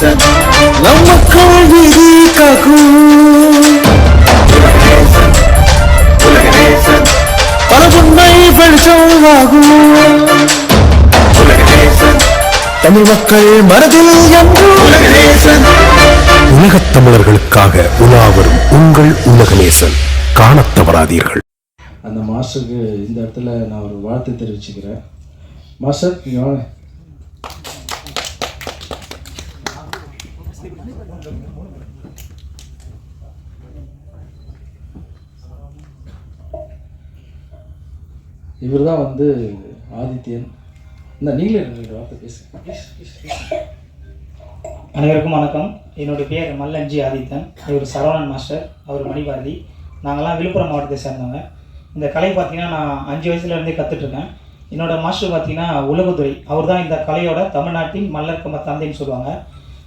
ನಮ್ಮ ಕಾವಿರಿ ಕಾಕು பலபுன்மை வெளிச்சமாகும் தமிழ் மக்கள் மனதில் என்று உலகத் தமிழர்களுக்காக உலாவரும் உங்கள் உலகநேசன் காணத் தவறாதீர்கள். அந்த மாஸ்டருக்கு இந்த இடத்துல நான் ஒரு வாழ்த்து தெரிவிச்சுக்கிறேன். மாஸ்டர் நீங்கள் வாங்க. இவர் தான் வந்து ஆதித்யன். இந்த நீங்களே வார்த்தை பேசுங்க. அனைவருக்கும் வணக்கம். என்னுடைய பேர் மல்லஞ்சி ஆதித்தன். இவர் சரவணன் மாஸ்டர், அவர் மணிபாரதி. நாங்கள்லாம் விழுப்புரம் மாவட்டத்தை சேர்ந்தவங்க. இந்த கலை பார்த்திங்கன்னா நான் 5 வயசுலேருந்தே கற்றுட்ருக்கேன். என்னோடய மாஸ்டர் பார்த்திங்கன்னா உலகத்துறை. அவர் தான் இந்த கலையோட தமிழ்நாட்டின் மல்லர் கம்ப தந்தைன்னு சொல்லுவாங்க.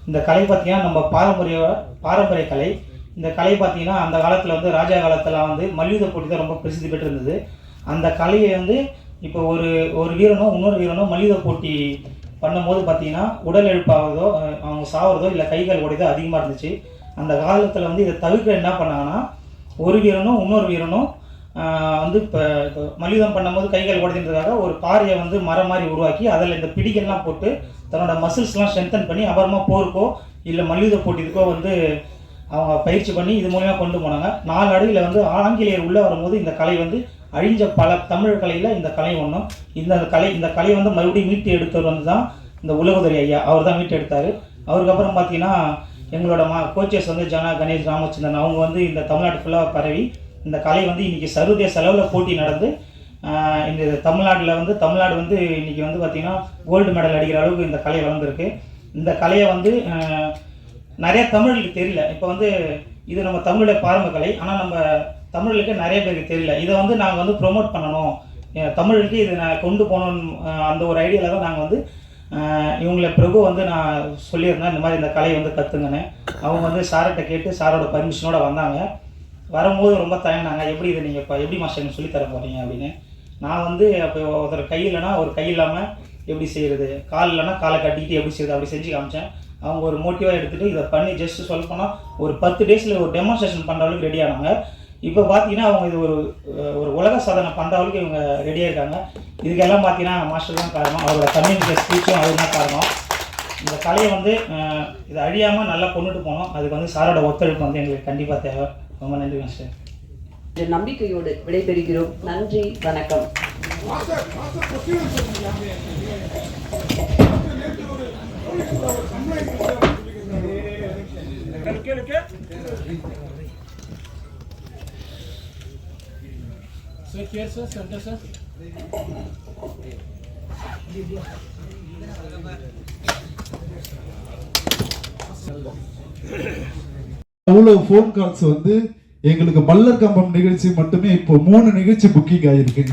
இந்த கலை பார்த்திங்கன்னா நம்ம பாரம்பரிய கலை. இந்த கலை பார்த்திங்கன்னா அந்த காலத்தில் வந்து ராஜா காலத்தில் வந்து மல்யுத்த போட்டி தான் ரொம்ப பிரசித்தி பெற்று இருந்தது. அந்த கலையை வந்து இப்போ ஒரு வீரனோ இன்னொரு வீரனோ மல்யுத்த போட்டி பண்ணும்போது பார்த்திங்கன்னா உடல் எழுப்பாவதோ அவங்க சாவறதோ இல்லை கைகள் உடையதோ அதிகமாக இருந்துச்சு. அந்த காலத்தில் வந்து இதை தவிர்க்க என்ன பண்ணாங்கன்னா, ஒரு வீரனும் இன்னொரு வீரனும் வந்து இப்போ மல்யுத்தம் பண்ணும்போது கைகள் உடைதுன்றதுக்காக ஒரு பாறையை வந்து மரம் மாதிரி உருவாக்கி அதில் இந்த பிடிகள்லாம் போட்டு தன்னோட மசில்ஸ்லாம் ஸ்ட்ரென்தன் பண்ணி அப்புறமா போருக்கோ இல்லை மல்யுத்த போட்டிக்கோ வந்து அவங்க பயிற்சி பண்ணி இது மூலமாக கொண்டு போனாங்க. 4 அடியில் வந்து ஆங்கிலேயர் உள்ளே வரும்போது இந்த கலை வந்து அழிஞ்ச பல தமிழ் கலையில் இந்த கலை ஒன்றும். இந்த கலையை வந்து மறுபடியும் மீட்டு எடுத்தவர் வந்து தான் இந்த உலகதுரை ஐயா. அவர் தான் மீட்டு எடுத்தார். அவருக்கு அப்புறம் பார்த்தீங்கன்னா எங்களோட கோச்சஸ் வந்து ஜனா, கணேஷ், ராமச்சந்திரன் அவங்க வந்து இந்த தமிழ்நாடு ஃபுல்லாக பரவி இந்த கலை வந்து இன்றைக்கி சர்வதேச அளவில் போட்டி நடந்து இந்த தமிழ்நாடு வந்து இன்றைக்கி வந்து பார்த்திங்கன்னா கோல்டு மெடல் அடிக்கிற அளவுக்கு இந்த கலை வளர்ந்துருக்கு. இந்த கலையை வந்து நிறைய தமிழுக்கு தெரியல. இப்போ வந்து இது நம்ம தமிழுடைய பாரம்பரிய கலை, ஆனால் நம்ம தமிழுக்கு நிறைய பேருக்கு தெரியல. இதை வந்து நாங்கள் வந்து ப்ரொமோட் பண்ணணும், தமிழுக்கு இதை நான் கொண்டு போகணுன்னு அந்த ஒரு ஐடியாவில் தான் நாங்கள் வந்து இவங்களை பிரபு வந்து நான் சொல்லியிருந்தேன் இந்த மாதிரி இந்த கலையை வந்து கற்றுங்கன்னு. அவங்க வந்து சார்கிட்ட கேட்டு சாரோட பர்மிஷனோட வந்தாங்க. வரும்போது ரொம்ப தயங்கினாங்க, எப்படி இதை நீங்கள் இப்போ எப்படி மாஸ்டர் சொல்லித்தர போகிறீங்க அப்படின்னு. நான் வந்து அப்போ ஒருத்தர் கை இல்லைன்னா ஒரு கை இல்லாமல் எப்படி செய்கிறது, கால் இல்லைன்னா காலை கட்டிக்கிட்டு எப்படி செய்யுது அப்படி செஞ்சு காமிச்சேன். அவங்க ஒரு மோட்டிவாக எடுத்துகிட்டு இதை பண்ணி ஜஸ்ட்டு சொல்ல போனால் ஒரு 10 டேஸில் ஒரு டெமான்ஸ்ட்ரேஷன் பண்ணுற அளவுக்கு ரெடி ஆனாங்க. இப்போ பார்த்தீங்கன்னா அவங்க இது ஒரு உலக சாதனை பண்ணுற அளவுக்கு இவங்க ரெடியாக இருக்காங்க. இதுக்கெல்லாம் பார்த்தீங்கன்னா மாஸ்டர் தான் காரணம், அவரோட கம்யூனிகேஷன் ஸ்பீச்சும் அவர் தான் காரணம். இந்த கலையை வந்து இதை அழியாமல் நல்லா கொண்டுட்டு போனோம். அதுக்கு வந்து சாரோட ஒத்துழைப்பு வந்து எங்களுக்கு கண்டிப்பாக தேவை. ரொம்ப நன்றி மாஸ்டர். இந்த நம்பிக்கையோடு விடைபெறுகிறோம். நன்றி, வணக்கம். அவ்வளவு போன் கால்ஸ் வந்து எங்களுக்கு மல்லர் கம்பம் நிகழ்ச்சி மட்டுமே இப்போ 3 நிகழ்ச்சி புக்கிங் ஆயிருக்கு.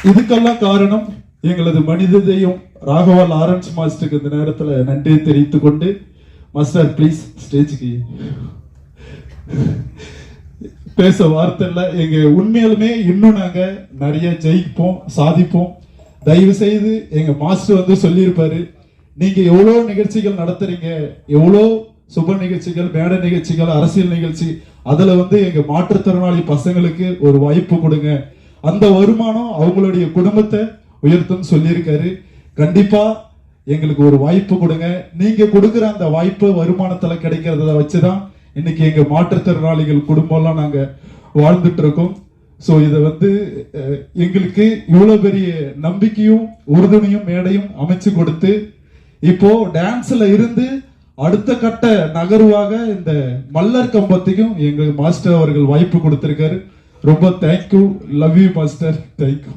இதுக்கெல்லாம் காரணம் எங்களது மனித தெய்வம் ராகவால் ஆரஞ்ச் மாஸ்டருக்கு இந்த நேரத்தில் நன்றியை தெரிவித்துக் கொண்டு, மாஸ்டர் ப்ளீஸ் ஸ்டேஜுக்கு. பேச வார்த்தை இல்லை. எங்க உண்மையாலுமே இன்னும் நாங்க நிறைய ஜெயிப்போம், சாதிப்போம். தயவு செய்து எங்க மாஸ்டர் வந்து சொல்லியிருப்பாரு, நீங்க எவ்வளோ நிகழ்ச்சிகள் நடத்துறீங்க, எவ்வளோ சுப நிகழ்ச்சிகள், மேடை நிகழ்ச்சிகள், அரசியல் நிகழ்ச்சி, அதுல வந்து எங்க மாற்றுத்திறனாளி பசங்களுக்கு ஒரு வாய்ப்பு கொடுங்க, அந்த வருமானம் அவங்களுடைய குடும்பத்தை உயர்த்தும் சொல்லியிருக்காரு. கண்டிப்பா எங்களுக்கு ஒரு வாய்ப்பு கொடுங்க. நீங்க கொடுக்குற அந்த வாய்ப்பு வருமானத்துல கிடைக்கிறத வச்சுதான் இன்னைக்கு எங்க மாற்றுத்திறனாளிகள் குடும்பம்லாம் நாங்க வாழ்ந்துட்டு இருக்கோம். ஸோ இதை வந்து எங்களுக்கு இவ்வளவு பெரிய நம்பிக்கையும் உறுதுணையும் மேடையும் அமைச்சு கொடுத்து இப்போ டான்ஸ்ல இருந்து அடுத்த கட்ட நகர்வாக இந்த மல்லர் கம்பத்தையும் எங்க மாஸ்டர் அவர்கள் வாய்ப்பு கொடுத்திருக்காரு. ரொம்ப thank you, love you master, thank you.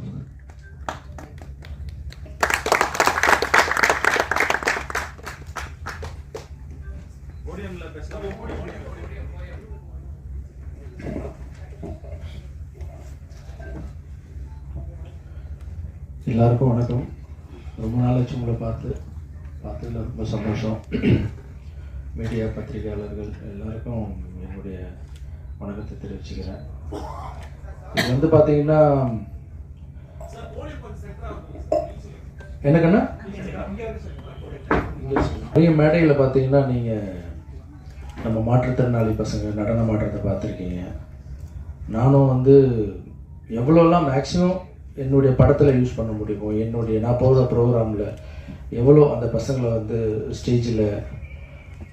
எல்லாருக்கும் வணக்கம். ரொம்ப நாளாச்சு உங்களை பார்த்ததில் ரொம்ப சந்தோஷம். மீடியா பத்திரிகையாளர்கள் எல்லாருக்கும் என்னுடைய வணக்கத்தை தெரிவிச்சுக்கிறேன். இது வந்து பார்த்தீங்கன்னா என்னக்கண்ணா நிறைய மேடையில் பார்த்தீங்கன்னா நீங்கள் நம்ம மாற்றுத்திறனாளி பசங்க நடனம் ஆடுறதை பார்த்துருக்கீங்க. நானும் வந்து எவ்வளோலாம் மேக்ஸிமம் என்னுடைய படத்தில் யூஸ் பண்ண முடியுமோ, நான் போகிற ப்ரோக்ராமில் எவ்வளோ அந்த பசங்களை வந்து ஸ்டேஜில்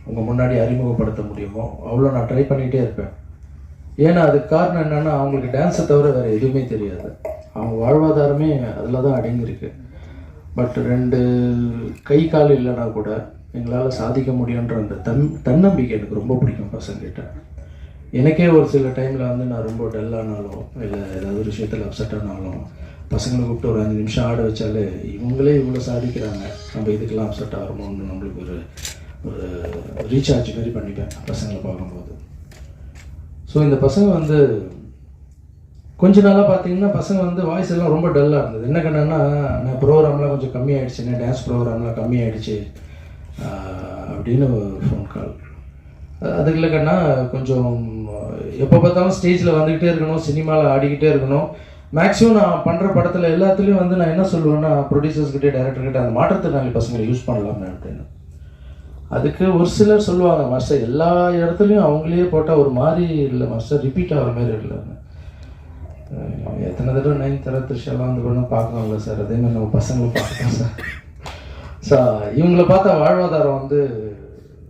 உங்கள் முன்னாடி அறிமுகப்படுத்த முடியுமோ அவ்வளோ நான் ட்ரை பண்ணிகிட்டே இருப்பேன். ஏன்னா அதுக்கு காரணம் என்னென்னா, அவங்களுக்கு டான்ஸை தவிர வேறு எதுவுமே தெரியாது. அவங்க வாழ்வாதாரமே அதில் தான் அடங்கியிருக்கு. பட் 2 கை கால் இல்லைனா கூட எங்களால் சாதிக்க முடியுன்ற அந்த தன்னம்பிக்கை எனக்கு ரொம்ப பிடிக்கும் பசங்கிட்ட. எனக்கே ஒரு சில டைமில் வந்து நான் ரொம்ப டல்லானாலும் இல்லை ஏதாவது ஒரு விஷயத்தில் அப்செட் ஆனாலும் பசங்களை கூப்பிட்டு ஒரு 5 நிமிஷம் ஆட வச்சாலே இவங்களே இவ்வளோ சாதிக்கிறாங்க, நம்ம இதுக்கெல்லாம் அப்செட் ஆகிறோமோன்னு நம்மளுக்கு ஒரு ரீசார்ஜ் மாதிரி பண்ணிப்பேன் பசங்களை பார்க்கும்போது. ஸோ இந்த பசங்க வந்து கொஞ்ச நாளாக பார்த்தீங்கன்னா பசங்க வந்து வாய்ஸ் எல்லாம் ரொம்ப டல்லாக இருந்தது. என்ன கண்ணன்னா, நான் ப்ரோக்ராம்லாம் கொஞ்சம் கம்மியாகிடுச்சுன்னு, டான்ஸ் ப்ரோக்ராம்லாம் கம்மியாகிடுச்சு அப்படின்னு ஃபோன் கால். அதுக்கு இல்லைக்கண்ணா, கொஞ்சம் எப்போ பார்த்தாலும் ஸ்டேஜில் வந்துக்கிட்டே இருக்கணும், சினிமாவில் ஆடிக்கிட்டே இருக்கணும். மேக்ஸிமம் நான் பண்ணுற படத்தில் எல்லாத்துலேயும் வந்து நான் என்ன சொல்லுவேன்னா, ப்ரொடியூசர்ஸ்கிட்டே டைரக்டர்கிட்ட அந்த மாற்றுத்திறனாளி பசங்களை யூஸ் பண்ணலாமே அப்படின்னு. அதுக்கு ஒரு சிலர் சொல்லுவாங்க, மாஸ்டர் எல்லா இடத்துலையும் அவங்களே போட்டால் ஒரு மாதிரி இல்லை மாஸ்டர், ரிப்பீட் ஆகிற மாதிரி இல்லைன்னு. எத்தனை தடவை 9th தர த்ரிஷாலாம் வந்து பண்ண பார்க்கணும்ல சார், அதே மாதிரி நம்ம பசங்களை பார்க்கலாம் சார். ஸோ இவங்கள பார்த்தா வாழ்வாதாரம் வந்து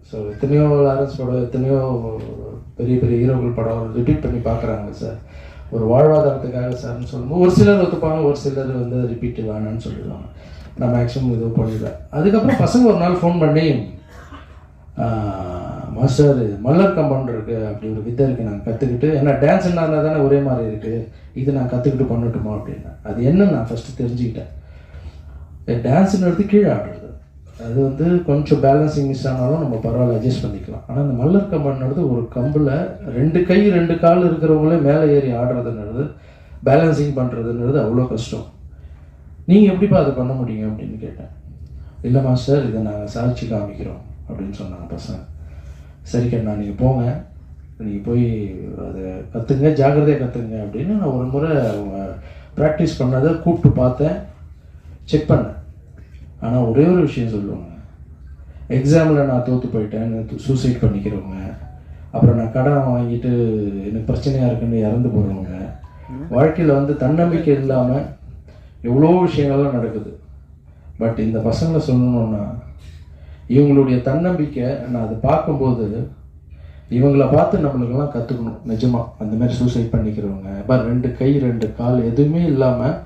ஸோ எத்தனையோ லாரன்ஸ் படம், எத்தனையோ பெரிய பெரிய ஹீரோக்கள் படம் ரிப்பீட் பண்ணி பார்க்குறாங்க சார், ஒரு வாழ்வாதாரத்துக்காக சார்னு சொல்லும்போது ஒரு சிலர் ஒத்துப்பாங்க, ஒரு சிலர் வந்து ரிப்பீட் வேணான்னு சொல்லிடுவாங்க. நான் மேக்ஸிமம் இது பண்ணிடுவேன். அதுக்கப்புறம் பசங்க ஒரு நாள் ஃபோன் பண்ணி, மாஸ்டர் மல்லர் கம்பவுண்ட் இருக்குது, அப்படி ஒரு வித்தை இருக்குது, நாங்கள் கற்றுக்கிட்டு, ஏன்னா டான்ஸ் என்ன இருந்தால் தானே ஒரே மாதிரி இருக்குது, இது நான் கற்றுக்கிட்டு பண்ணட்டுமா அப்படின்னு. அது என்னன்னு நான் ஃபஸ்ட்டு தெரிஞ்சுக்கிட்டேன். டான்ஸுன்றது கீழே ஆடுறது, அது வந்து கொஞ்சம் பேலன்சிங் மிஸ் ஆனாலும் நம்ம பரவாயில்ல அட்ஜஸ்ட் பண்ணிக்கலாம். ஆனால் அந்த மல்லர் கம்பவுண்ட் ஒரு கம்பில் 2 கை 2 கால் இருக்கிறவங்களே மேலே ஏறி ஆடுறதுன்றது, பேலன்சிங் பண்ணுறதுன்றது அவ்வளோ கஷ்டம். நீங்கள் எப்படிப்பா அதை பண்ண முடியும் அப்படின்னு கேட்டேன். இல்லை மாஸ்டர், இதை நாங்கள் சாதிச்சு காமிக்கிறோம் அப்படின்னு சொன்னாங்க பசங்க. சரி கண்ணா, நீங்கள் போங்க, நீங்கள் போய் அதை கற்றுங்க, ஜாக்கிரதையாக கற்றுங்க அப்படின்னு. நான் ஒரு முறை அவங்க ப்ராக்டிஸ் பண்ணதை கூப்பிட்டு பார்த்தேன், செக் பண்ணேன். ஆனால் ஒரே ஒரு விஷயம் சொல்லுவாங்க, எக்ஸாமில் நான் தோற்று போயிட்டேன், சூசைட் பண்ணிக்கிறவங்க, அப்புறம் நான் கடன் வாங்கிட்டு எனக்கு பிரச்சனையாக இருக்குன்னு இறந்து போகிறவங்க, வாழ்க்கையில் வந்து தன்னம்பிக்கை இல்லாமல் எவ்வளோ விஷயங்கள்லாம் நடக்குது. பட் இந்த பசங்களை சொல்லணுன்னா, இவங்களுடைய தன்னம்பிக்கை நான் அதை பார்க்கும்போது இவங்கள பார்த்து நம்மளுக்கெல்லாம் கற்றுக்கணும் நிஜமாக. அந்த மாதிரி சூசைட் பண்ணிக்கிறவங்க, 2 கை 2 கால் எதுவுமே இல்லாமல்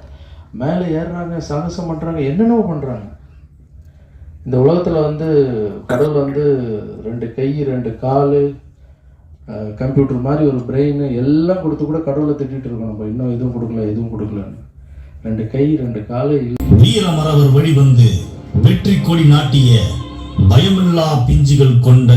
மேலே ஏறுறாங்க, சாகசம் பண்ணுறாங்க, என்னென்னோ பண்ணுறாங்க. இந்த உலகத்தில் வந்து கடவுள் வந்து 2 கை 2 கால், கம்ப்யூட்டர் மாதிரி ஒரு பிரெயின் எல்லாம் கொடுத்து கூட கடவுளை திட்டிகிட்டு இருக்கோம் நம்ம, இன்னும் எதுவும் கொடுக்கல எதுவும் கொடுக்கலன்னு. 2 கை 2 கால் வீரமரவர் வெளிவந்து வெற்றி கொடி நாட்டிய பயமில்லா பிஞ்சுகள் கொண்ட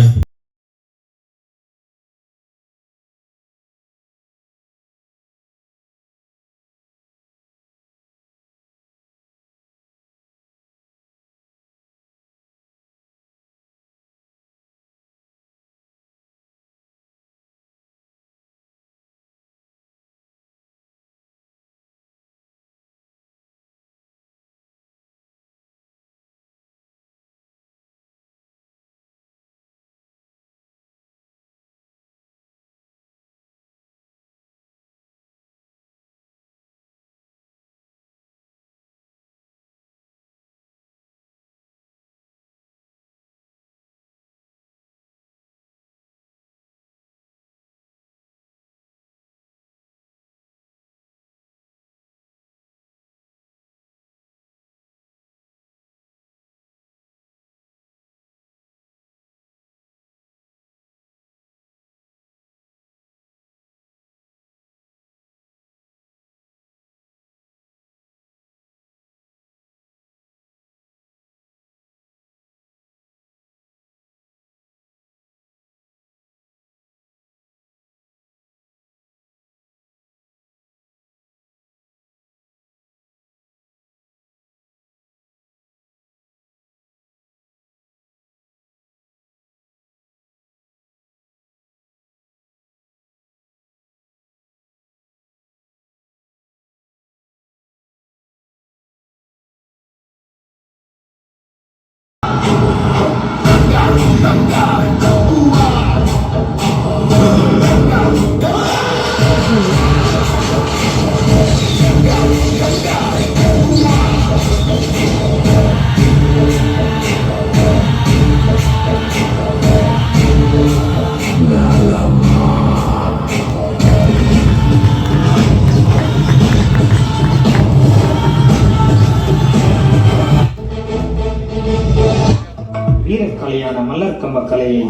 வீரக்கலையான மல்லர்கம்ப கலையை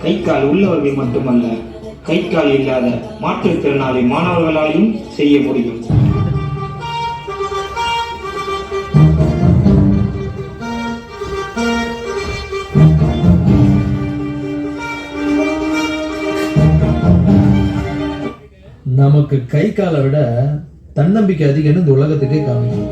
கை கால் உள்ளவர்கள் மட்டுமல்ல, கை கால் இல்லாத மாற்றுத்திறனாளி மாணவர்களாலையும் செய்ய முடியும். நமக்கு கை காலை விட தன்னம்பிக்கை அதிகம்னு இந்த உலகத்துக்கே காமிக்கும்.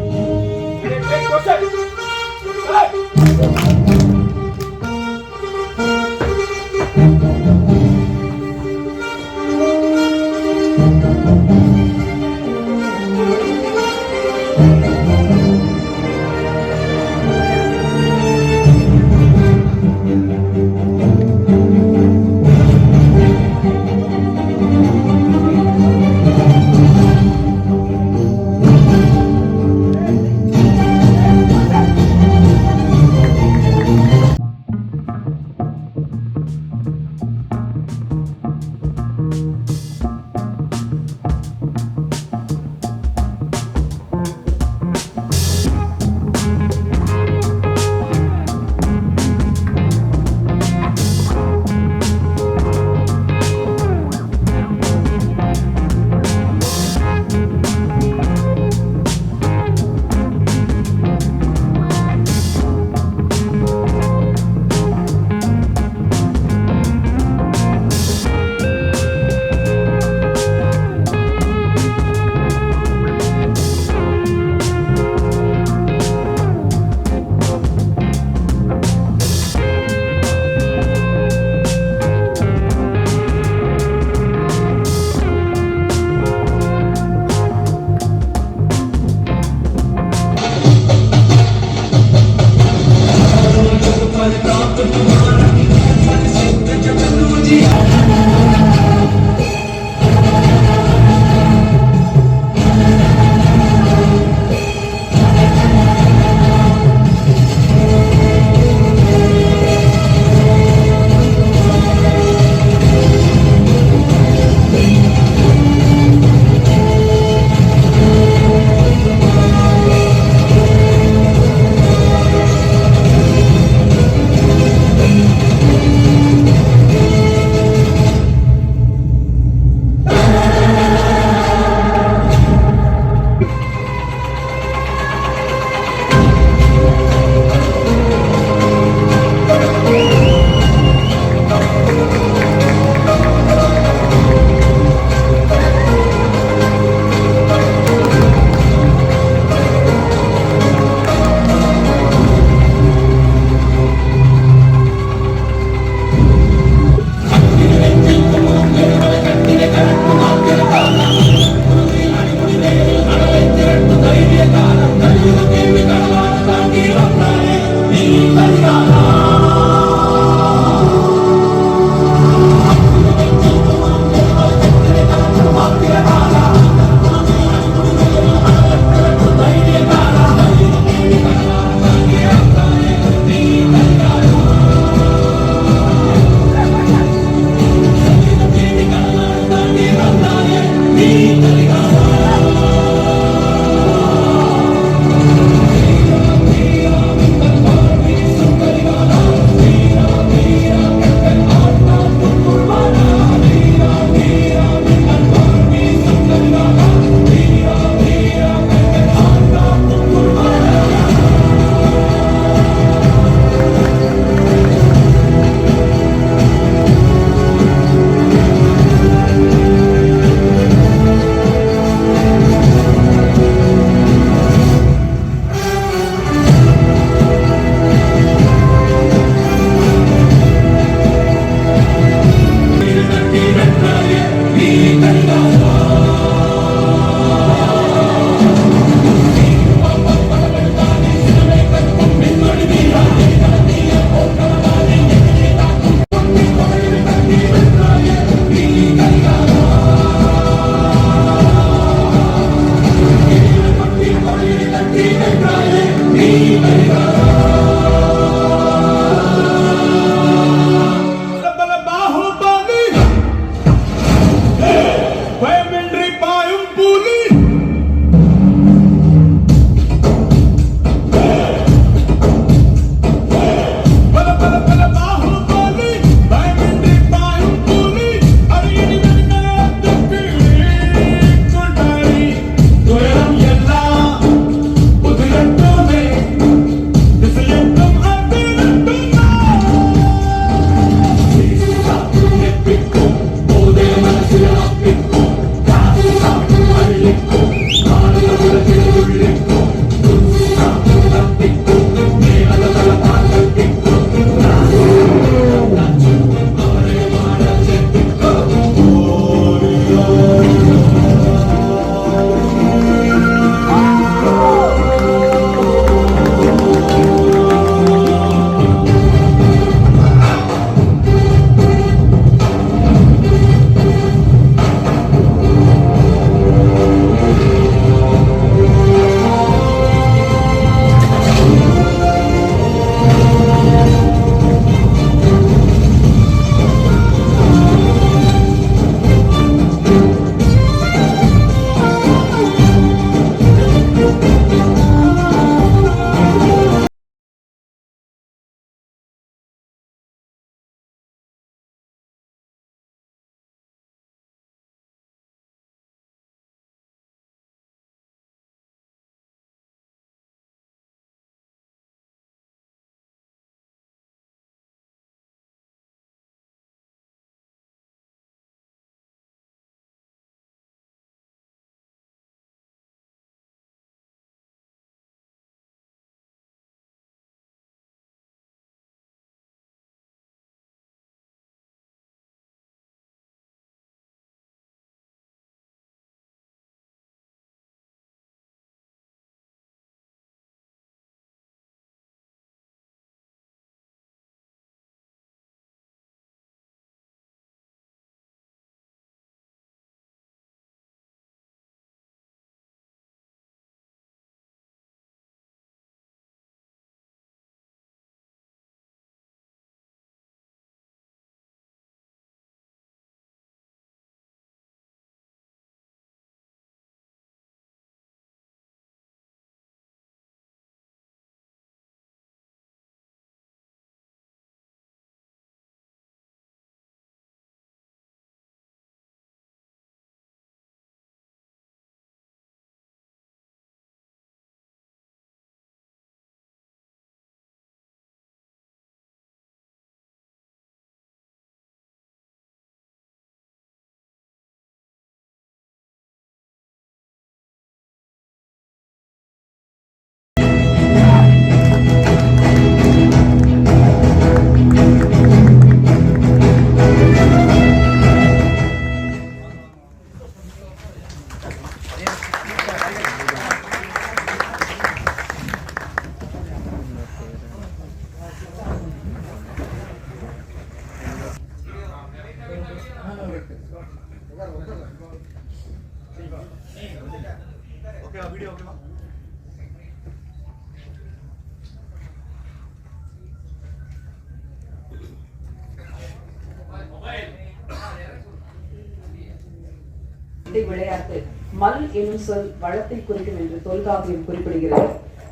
விளையாட்டு மல் என்னும் சொல் வளத்தை குறிக்கும் என்று தொல்காப்பியம் குறிப்பிடுகிறது.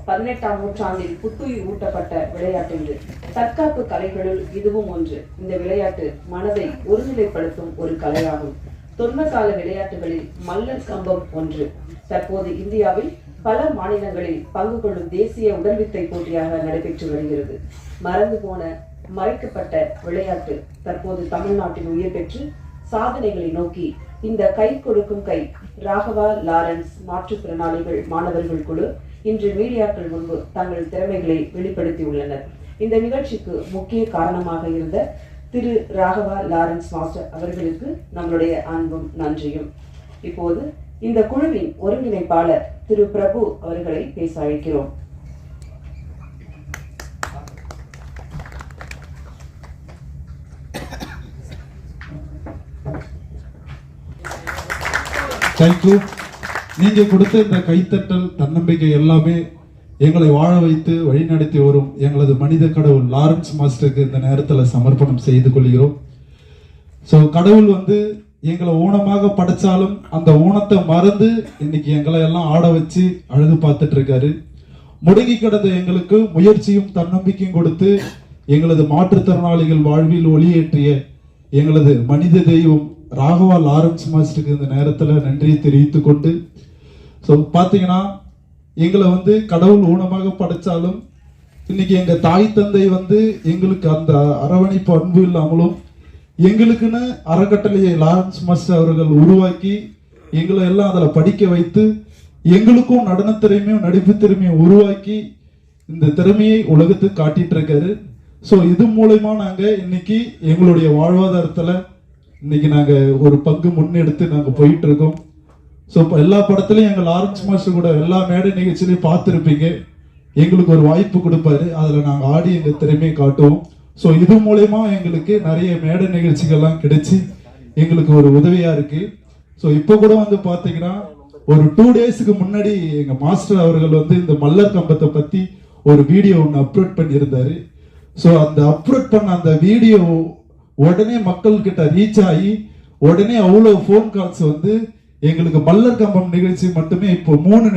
18ஆம் நூற்றாண்டில் புத்துயிர் ஊட்டப்பட்ட விளையாட்டு இது. தற்காப்பு கலைகளுள் இதுவும் ஒன்று. இந்த விளையாட்டு மனதை ஒருநிலைப்படுத்தும் ஒரு கலையாகும். தொன்ம கால விளையாட்டுகளில் மல்லர் கம்பம் ஒன்று. தற்போது இந்தியாவில் பல மாநிலங்களில் பங்கு கொள்ளும் தேசிய உடல்வித்தை போட்டியாக நடைபெற்று வருகிறது. மறந்து போன மறைக்கப்பட்ட விளையாட்டு தற்போது தமிழ்நாட்டில் உயிர் பெற்று சாதனைகளை நோக்கி இந்த கை கொடுக்கும் கை ராகவா லாரன்ஸ் மாற்றுத்திறனாளிகள் மாணவர்கள் குழு இன்று மீடியாக்கள் முன்பு தங்கள் திறமைகளை வெளிப்படுத்தியுள்ளனர். இந்த நிகழ்ச்சிக்கு முக்கிய காரணமாக இருந்த திரு ராகவா லாரன்ஸ் மாஸ்டர் அவர்களுக்கு நம்மளுடைய அன்பும் நன்றியும். இப்போது இந்த குழுவின் ஒருங்கிணைப்பாளர் திரு பிரபு அவர்களை பேச அழைக்கிறோம். தேங்க்யூ. நீங்க கொடுத்த இந்த கைத்தட்டல் தன்னம்பிக்கை எல்லாமே எங்களை வாழ வைத்து வழிநடத்தி வரும் எங்களது மனித கடவுள் லாரன்ஸ் மாஸ்டருக்கு இந்த நேரத்தில் சமர்ப்பணம் செய்து கொள்கிறோம். ஸோ கடவுள் வந்து எங்களை ஊனமாக படைச்சாலும் அந்த ஊனத்தை மறந்து இன்னைக்கு எங்களை எல்லாம் ஆட வச்சு அழகு பார்த்துட்டு இருக்காரு. முடங்கி கிடந்த எங்களுக்கு முயற்சியும் தன்னம்பிக்கையும் கொடுத்து எங்களது மாற்றுத்திறனாளிகள் வாழ்வில் ஒளியேற்றிய எங்களது மனித தெய்வம் ராகவா லாரன்ஸ் மாஸ்டருக்கு இந்த நேரத்தில் நன்றியை தெரிவித்துக் கொண்டு, ஸோ பார்த்தீங்கன்னா எங்களை வந்து கடவுள் ஊனமாக படைச்சாலும் இன்னைக்கு எங்க தாய் தந்தை வந்து எங்களுக்கு அந்த அரவணைப்பு அன்பு இல்லாமலும் எங்களுக்குன்னு அறக்கட்டளையை லாரன்ஸ் மாஸ்டர் அவர்கள் உருவாக்கி எங்களை எல்லாம் அதில் படிக்க வைத்து எங்களுக்கும் நடன திறமையும் நடிப்பு திறமையும் உருவாக்கி இந்த திறமையை உலகத்துக்கு காட்டிட்டு இருக்காரு. ஸோ இது மூலயமா நாங்கள் இன்னைக்கு எங்களுடைய வாழ்வாதாரத்தில் இன்னைக்கு நாங்கள் ஒரு பங்கு முன்னெடுத்து நாங்கள் போயிட்டு இருக்கோம். ஸோ இப்போ எல்லா படத்துலையும் எங்கள் லாரன்ஸ் மாஸ்டர் கூட எல்லா மேடை நிகழ்ச்சியிலையும் பார்த்துருப்பீங்க. எங்களுக்கு ஒரு வாய்ப்பு கொடுப்பாரு, அதில் நாங்கள் ஆடி எங்கள் திறமையை காட்டுவோம். ஸோ இது மூலயமா எங்களுக்கு நிறைய மேடை நிகழ்ச்சிகள்லாம் கிடைச்சி எங்களுக்கு ஒரு உதவியா இருக்கு. ஸோ இப்போ கூட வந்து பார்த்தீங்கன்னா ஒரு 2 டேஸ்க்கு முன்னாடி எங்கள் மாஸ்டர் அவர்கள் வந்து இந்த மல்லர் கம்பத்தை பற்றி ஒரு வீடியோ ஒன்று அப்லோட் பண்ணியிருந்தாரு. ஸோ அந்த அப்லோட் பண்ண அந்த வீடியோ உடனே மக்கள் கிட்ட ரீச் ஆகி உடனே அவ்வளோ ஃபோன் கால்ஸ் வந்து எங்களுக்கு மல்லர் கம்பம் நிகழ்ச்சி மட்டுமே இப்போ 3